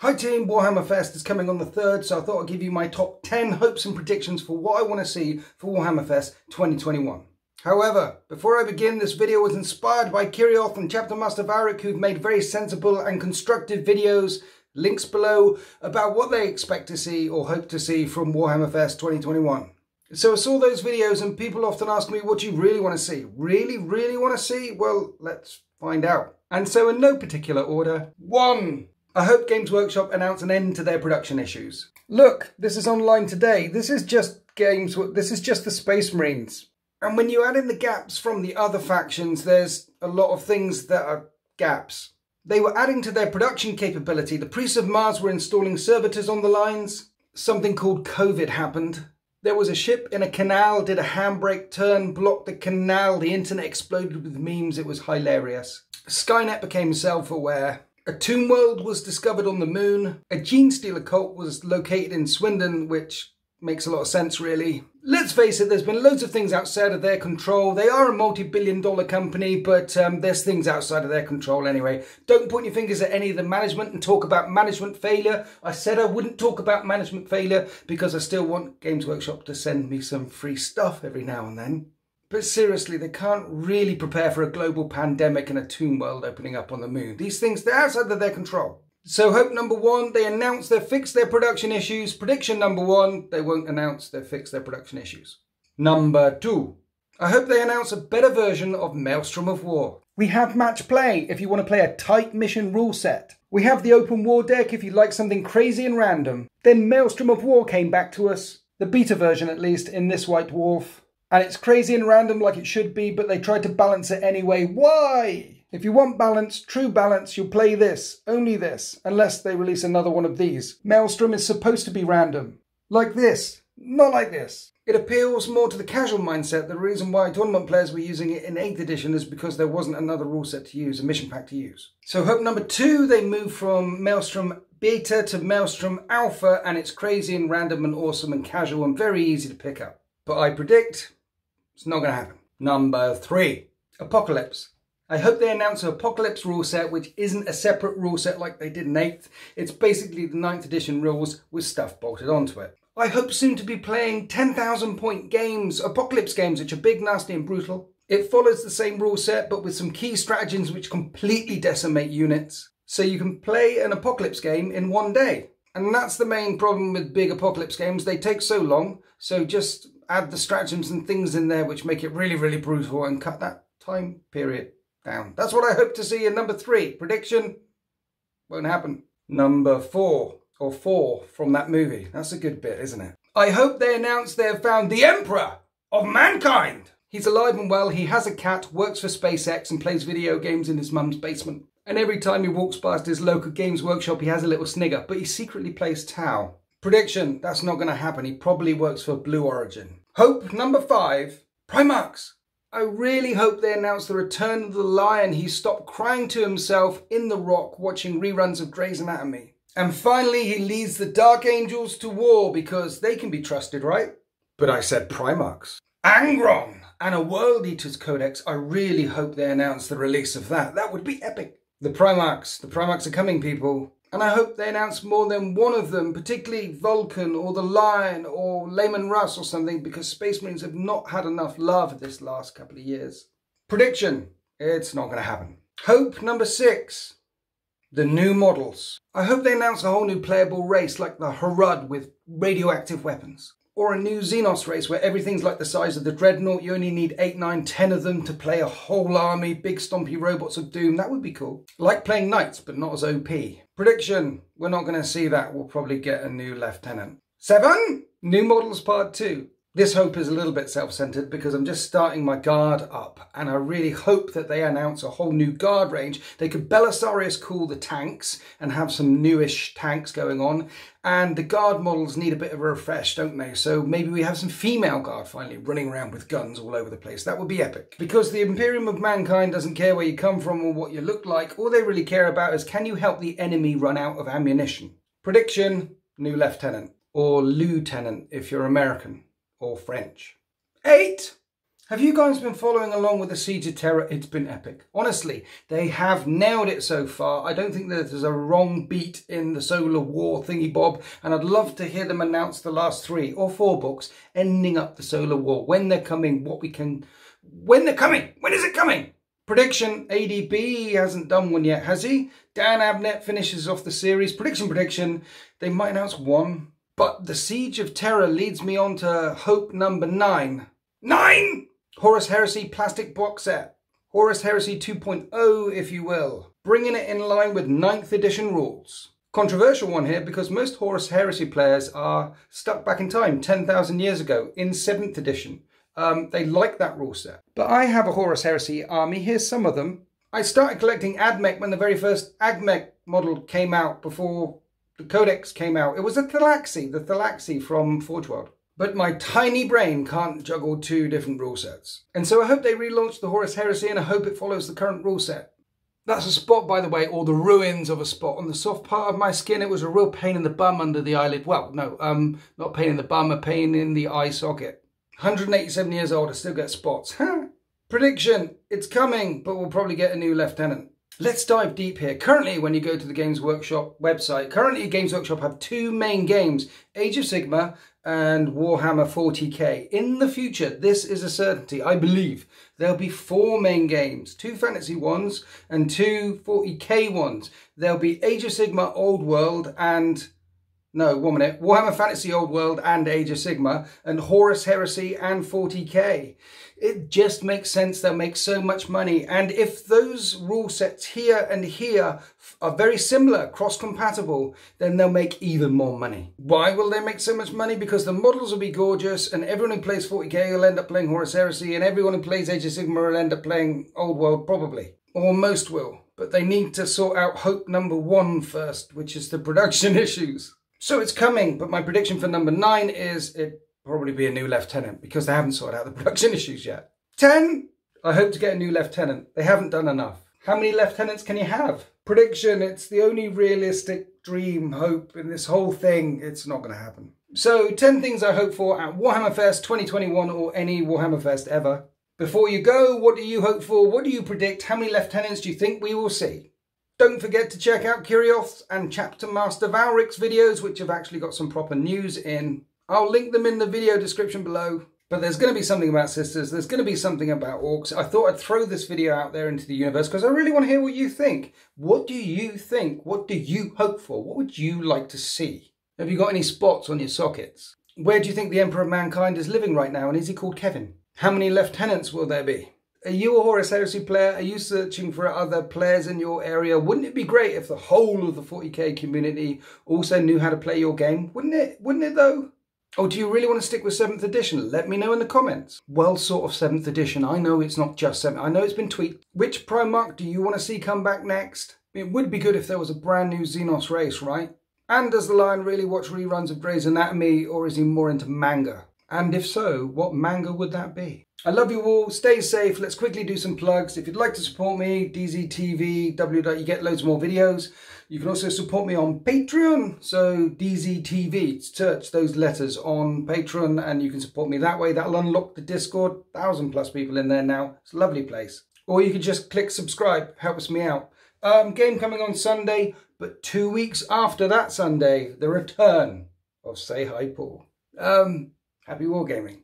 Hi team, Warhammer Fest is coming on the 3rd, so I thought I'd give you my top 10 hopes and predictions for what I want to see for Warhammer Fest 2021. However, before I begin, this video was inspired by Kirioth and Chapter Master Valrak, who've made very sensible and constructive videos, links below, about what they expect to see or hope to see from Warhammer Fest 2021. So I saw those videos and people often ask me, what do you really want to see? Really want to see? Well, let's find out. And so in no particular order. 1. I hope Games Workshop announce an end to their production issues. Look, this is online today. This is just the Space Marines. And when you add in the gaps from the other factions, there's a lot of things that are gaps. They were adding to their production capability. The Priests of Mars were installing servitors on the lines. Something called COVID happened. There was a ship in a canal, did a handbrake turn, blocked the canal, the internet exploded with memes, it was hilarious. Skynet became self-aware. A tomb world was discovered on the moon. A gene stealer cult was located in Swindon, which makes a lot of sense really. Let's face it, there's been loads of things outside of their control. They are a multi-billion-dollar company, but there's things outside of their control anyway. Don't point your fingers at any of the management and talk about management failure. I said I wouldn't talk about management failure because I still want Games Workshop to send me some free stuff every now and then. But seriously, they can't really prepare for a global pandemic and a tomb world opening up on the moon. These things, they're outside of their control. So hope number 1, they announce they've fixed their production issues. Prediction number 1, they won't announce they've fixed their production issues. Number 2, I hope they announce a better version of Melstrom of War. We have match play if you want to play a tight mission rule set. We have the open war deck if you like something crazy and random. Then Melstrom of War came back to us, the beta version at least, in this White Dwarf. And it's crazy and random like it should be, but they tried to balance it anyway. Why? If you want balance, true balance, you'll play this, only this, unless they release another one of these. Maelstrom is supposed to be random. Like this, not like this. It appeals more to the casual mindset. The reason why tournament players were using it in 8th edition is because there wasn't another rule set to use, a mission pack to use. So hope number 2, they move from Maelstrom Beta to Maelstrom Alpha, and it's crazy and random and awesome and casual and very easy to pick up. But I predict it's not going to happen. Number 3, Apocalypse. I hope they announce an Apocalypse rule set which isn't a separate rule set like they did in 8th. It's basically the 9th edition rules with stuff bolted onto it. I hope soon to be playing 10,000 point games, Apocalypse games, which are big, nasty and brutal. It follows the same rule set but with some key stratagems which completely decimate units. So you can play an Apocalypse game in one day. And that's the main problem with big Apocalypse games. They take so long, so just add the stratagems and things in there which make it really brutal and cut that time period down. That's what I hope to see in number 3. Prediction won't happen. Number 4, or 4 from that movie. That's a good bit, isn't it? I hope they announce they have found the Emperor of Mankind. He's alive and well, he has a cat, works for SpaceX and plays video games in his mum's basement. And every time he walks past his local Games Workshop, he has a little snigger, but he secretly plays Tau. Prediction, that's not going to happen. He probably works for Blue Origin. Hope number 5, Primarchs. I really hope they announce the return of the Lion. He stopped crying to himself in the rock watching reruns of Grey's Anatomy. And finally, he leads the Dark Angels to war because they can be trusted, right? But I said Primarchs. Angron and a World Eaters Codex. I really hope they announce the release of that. That would be epic. The Primarchs are coming, people. And I hope they announce more than one of them, particularly Vulcan or the Lion or Lehman Russ or something, because Space Marines have not had enough love this last couple of years. Prediction, it's not going to happen. Hope number 6, the new models. I hope they announce a whole new playable race like the Harud with radioactive weapons. Or a new Xenos race where everything's like the size of the Dreadnought. You only need 8, 9, 10 of them to play a whole army, big stompy robots of doom. That would be cool. Like playing Knights, but not as OP. Prediction, we're not going to see that. We'll probably get a new Lieutenant. 7, new models part 2. This hope is a little bit self-centered because I'm just starting my guard up and I really hope that they announce a whole new guard range. They could Belisarius cool the tanks and have some newish tanks going on, and the guard models need a bit of a refresh, don't they? So maybe we have some female guard finally running around with guns all over the place. That would be epic. Because the Imperium of Mankind doesn't care where you come from or what you look like. All they really care about is, can you help the enemy run out of ammunition? Prediction, new Lieutenant. Or Lieutenant if you're American. Or French. 8, Have you guys been following along with the Siege of Terra? It's been epic. Honestly, they have nailed it so far. I don't think that there's a wrong beat in the Solar War thingy bob, and I'd love to hear them announce the last 3 or 4 books ending up the Solar War. When they're coming, when they're coming, when is it coming? Prediction, ADB hasn't done one yet, has he? Dan Abnett finishes off the series. Prediction, they might announce 1. But the Siege of Terra leads me on to hope number 9. 9! Horus Heresy plastic box set. Horus Heresy 2.0, if you will. Bringing it in line with 9th edition rules. Controversial one here because most Horus Heresy players are stuck back in time 10,000 years ago in 7th edition. They like that rule set. But I have a Horus Heresy army. Here's some of them. I started collecting AdMech when the very first AdMech model came out before the Codex came out. It was the Thalaxi from Forge World. But my tiny brain can't juggle 2 different rule sets. And so I hope they relaunch the Horus Heresy, and I hope it follows the current rule set. That's a spot, by the way, or the ruins of a spot. On the soft part of my skin, it was a real pain in the bum under the eyelid. Well, no, not pain in the bum, a pain in the eye socket. 187 years old, I still get spots. Prediction, it's coming, but we'll probably get a new lieutenant. Let's dive deep here. Currently, when you go to the Games Workshop website, Games Workshop have 2 main games, Age of Sigmar and Warhammer 40k. In the future, this is a certainty, I believe, there'll be 4 main games, 2 fantasy ones and 2 40k ones. There'll be Age of Sigmar Old World and... no, 1 minute. Warhammer Fantasy Old World and Age of Sigmar, and Horus Heresy and 40k. It just makes sense. They'll make so much money. And if those rule sets here and here are very similar, cross-compatible, then they'll make even more money. Why will they make so much money? Because the models will be gorgeous, and everyone who plays 40k will end up playing Horus Heresy, and everyone who plays Age of Sigmar will end up playing Old World, probably. Or most will. But they need to sort out hope number 1 first, which is the production issues. So it's coming, but my prediction for number 9 is it probably be a new lieutenant because they haven't sorted out the production issues yet. 10, I hope to get a new lieutenant. They haven't done enough. How many lieutenants can you have? Prediction, it's the only realistic dream, hope in this whole thing. It's not going to happen. So 10 things I hope for at Warhammer Fest 2021 or any Warhammer Fest ever. Before you go, what do you hope for? What do you predict? How many lieutenants do you think we will see? Don't forget to check out Kirioth's and Chapter Master Valrak's videos, which have actually got some proper news in. I'll link them in the video description below. But there's going to be something about sisters. There's going to be something about orcs. I thought I'd throw this video out there into the universe because I really want to hear what you think. What do you think? What do you hope for? What would you like to see? Have you got any spots on your sockets? Where do you think the Emperor of Mankind is living right now? And is he called Kevin? How many lieutenants will there be? Are you a Horus Heresy player? Are you searching for other players in your area? Wouldn't it be great if the whole of the 40k community also knew how to play your game? Wouldn't it? Wouldn't it though? Or do you really want to stick with 7th edition? Let me know in the comments. Well, sort of 7th edition. I know it's not just 7th. I know it's been tweaked. Which Primarch do you want to see come back next? It would be good if there was a brand new Xenos race, right? And does the Lion really watch reruns of Grey's Anatomy, or is he more into manga? And if so, what manga would that be? I love you all. Stay safe. Let's quickly do some plugs. If you'd like to support me, DZTV, you get loads more videos. You can also support me on Patreon. So DZTV, search those letters on Patreon and you can support me that way. That'll unlock the Discord. 1,000+ people in there now. It's a lovely place. Or you can just click subscribe. Helps me out. Game coming on Sunday, but 2 weeks after that Sunday, the return of Say Hi Paul. Happy wargaming.